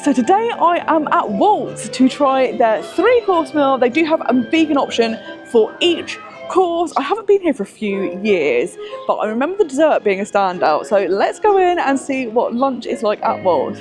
So today I am at Walt's to try their 3-course meal. They do have a vegan option for each course. I haven't been here for a few years, but I remember the dessert being a standout. So let's go in and see what lunch is like at Walt's.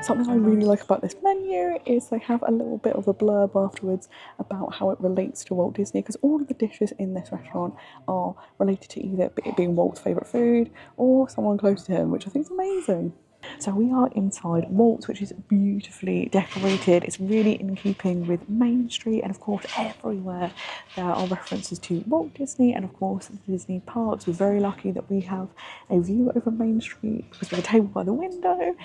Something I really like about this menu is they have a little bit of a blurb afterwards about how it relates to Walt Disney, because all of the dishes in this restaurant are related to either it being Walt's favourite food or someone close to him, which I think is amazing. So we are inside Walt's, which is beautifully decorated. It's really in keeping with Main Street, and of course everywhere there are references to Walt Disney and of course the Disney parks. We're very lucky that we have a view over Main Street because we have a table by the window.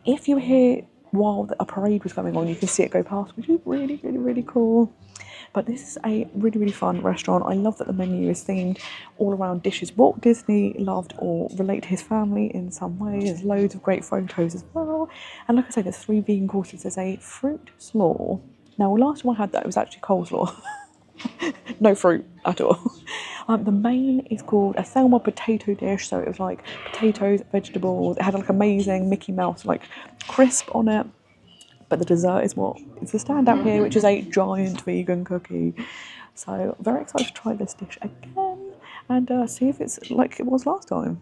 If you were here while a parade was going on, you can see it go past, which is really cool. But this is a really fun restaurant. I love that the menu is themed all around dishes Walt Disney loved or relate to his family in some way. There's loads of great photos as well. And like I said, there's 3 vegan courses. There's a fruit slaw. Now, last time I had that, it was actually coleslaw. No fruit at all. The main is called a Thelma Potato Dish. So it was like potatoes, vegetables. It had like amazing Mickey Mouse like crisp on it. But the dessert is what is the standout here, which is a giant vegan cookie. So very excited to try this dish again and see if it's like it was last time.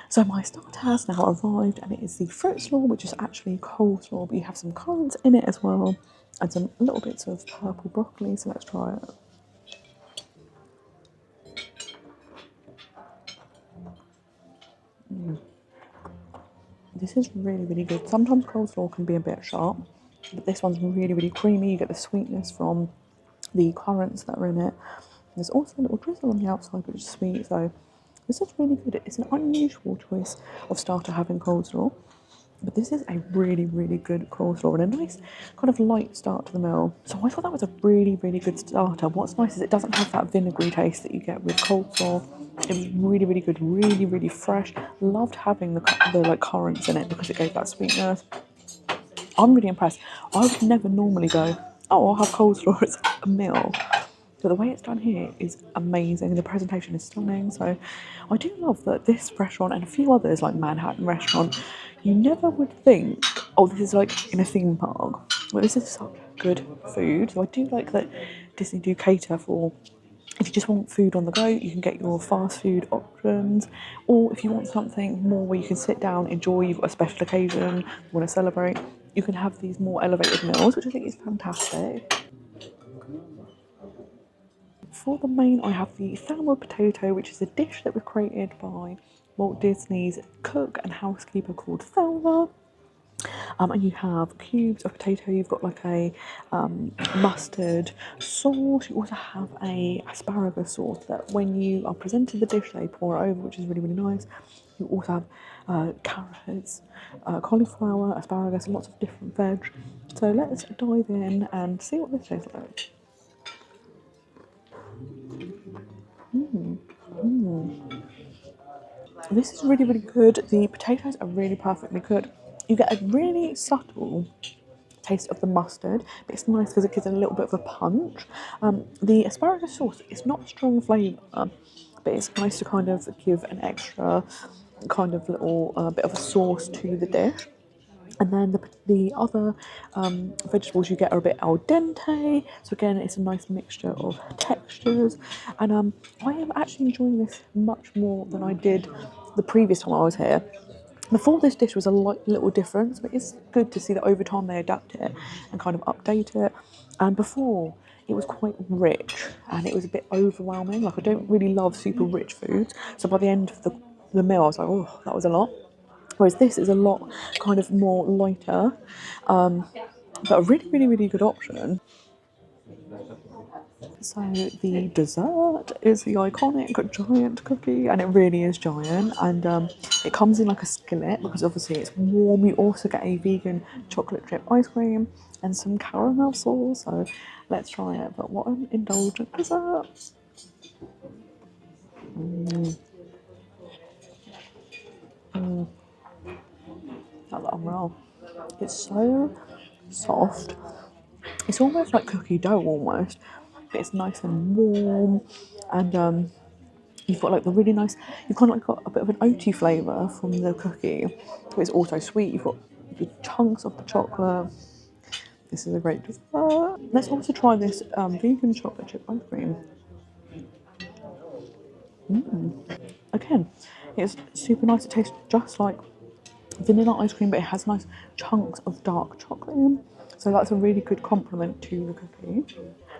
So my starter has now arrived, and it is the fruit slaw, which is actually coleslaw, but you have some currants in it as well, and some little bits of purple broccoli. So let's try it. This is really good. Sometimes coleslaw can be a bit sharp, but this one's really creamy. You get the sweetness from the currants that are in it. There's also a little drizzle on the outside, which is sweet, so this is really good. It's an unusual choice of starter having coleslaw, but this is a really good coleslaw and a nice kind of light start to the meal. So I thought that was a really good starter. What's nice is it doesn't have that vinegary taste that you get with coleslaw. It was really good, really fresh. Loved having the like currants in it because it gave that sweetness. I'm really impressed. I would never normally go, oh, I'll have coleslaw as a meal. But the way it's done here is amazing. The presentation is stunning. So I do love that this restaurant and a few others like Manhattan Restaurant, you never would think, oh, this is like in a theme park. But this is such good food. So I do like that Disney do cater for, if you just want food on the go, you can get your fast food options. Or if you want something more where you can sit down, enjoy, you've got a special occasion, you want to celebrate, you can have these more elevated meals, which I think is fantastic. For the main, I have the Thelma Potato, which is a dish that was created by Walt Disney's cook and housekeeper called Thelma. And you have cubes of potato. You've got like a mustard sauce. You also have a asparagus sauce that when you are presented the dish, they pour it over, which is really nice. You also have carrots, cauliflower, asparagus, lots of different veg. So let's dive in and see what this tastes like. This is really good. The potatoes are really perfectly cooked. You get a really subtle taste of the mustard, but it's nice because it gives it a little bit of a punch. The asparagus sauce is not strong flavour, but it's nice to kind of give an extra kind of little bit of a sauce to the dish. And then the other vegetables you get are a bit al dente. So again, it's a nice mixture of textures. And I am actually enjoying this much more than I did the previous time I was here. Before, this dish was a little different, so it's good to see that over time they adapt it and kind of update it. And before, it was quite rich and it was a bit overwhelming. Like, I don't really love super rich foods, so by the end of the meal, I was like, oh, that was a lot. Whereas this is a lot kind of more lighter, but a really, really, really good option. So the dessert is the iconic giant cookie, and it really is giant. And it comes in like a skillet because obviously it's warm. You also get a vegan chocolate chip ice cream and some caramel sauce. So let's try it. But what an indulgent dessert! That unreal. It's so soft. It's almost like cookie dough almost, but it's nice and warm, and you've got like the really nice. You've kind of like got a bit of an oaty flavour from the cookie, but it's also sweet. You've got the chunks of the chocolate. This is a great dessert. Let's also try this vegan chocolate chip ice cream. Again, it's super nice. It tastes just like vanilla ice cream, but it has nice chunks of dark chocolate in. So that's a really good complement to the cookie.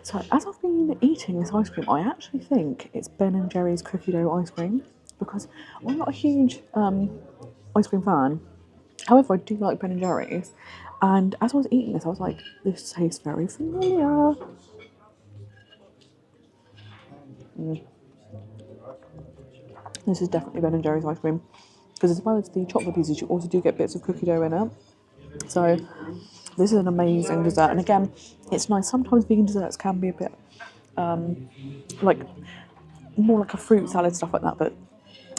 So as I've been eating this ice cream, I actually think it's Ben and Jerry's cookie dough ice cream because I'm not a huge ice cream fan. However, I do like Ben and Jerry's. And as I was eating this, I was like, this tastes very familiar. This is definitely Ben and Jerry's ice cream. Because as well as the chocolate pieces, you also do get bits of cookie dough in it. So this is an amazing dessert. And again, it's nice. Sometimes vegan desserts can be a bit like more like a fruit salad, stuff like that. But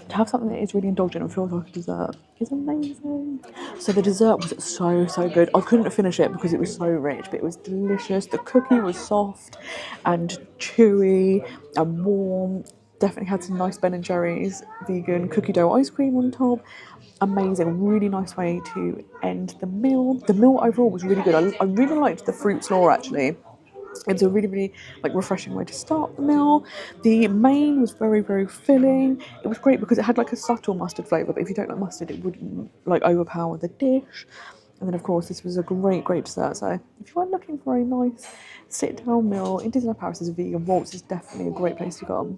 to have something that is really indulgent and feels like a dessert is amazing. So the dessert was so good. I couldn't finish it because it was so rich, but it was delicious. The cookie was soft and chewy and warm. Definitely had some nice Ben and Jerry's vegan cookie dough ice cream on top. Amazing, really nice way to end the meal. The meal overall was really good. I really liked the fruit slaw actually. It's a really, really like refreshing way to start the meal. The main was very, very filling. It was great because it had like a subtle mustard flavour, but if you don't like mustard, it wouldn't like overpower the dish. And then of course this was a great, great dessert. So if you are looking for a nice sit-down meal in Disneyland Paris as a vegan, Waltz is definitely a great place to go.